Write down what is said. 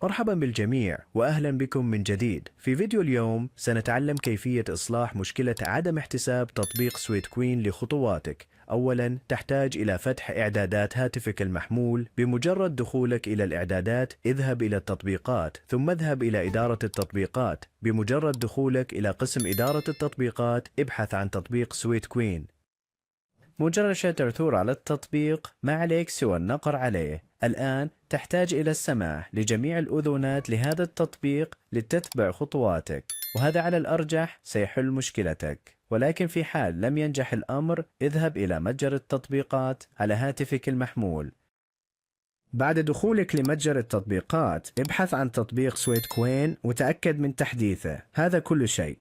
مرحبا بالجميع وأهلا بكم من جديد. في فيديو اليوم سنتعلم كيفية إصلاح مشكلة عدم احتساب تطبيق سويت كوين لخطواتك. أولا، تحتاج إلى فتح إعدادات هاتفك المحمول. بمجرد دخولك إلى الإعدادات اذهب إلى التطبيقات ثم اذهب إلى إدارة التطبيقات. بمجرد دخولك إلى قسم إدارة التطبيقات ابحث عن تطبيق سويت كوين. مجرد شتر ثور على التطبيق ما عليك سوى النقر عليه. الآن تحتاج إلى السماح لجميع الأذونات لهذا التطبيق لتتبع خطواتك، وهذا على الأرجح سيحل مشكلتك. ولكن في حال لم ينجح الأمر اذهب إلى متجر التطبيقات على هاتفك المحمول. بعد دخولك لمتجر التطبيقات ابحث عن تطبيق سويت كوين وتأكد من تحديثه. هذا كل شيء.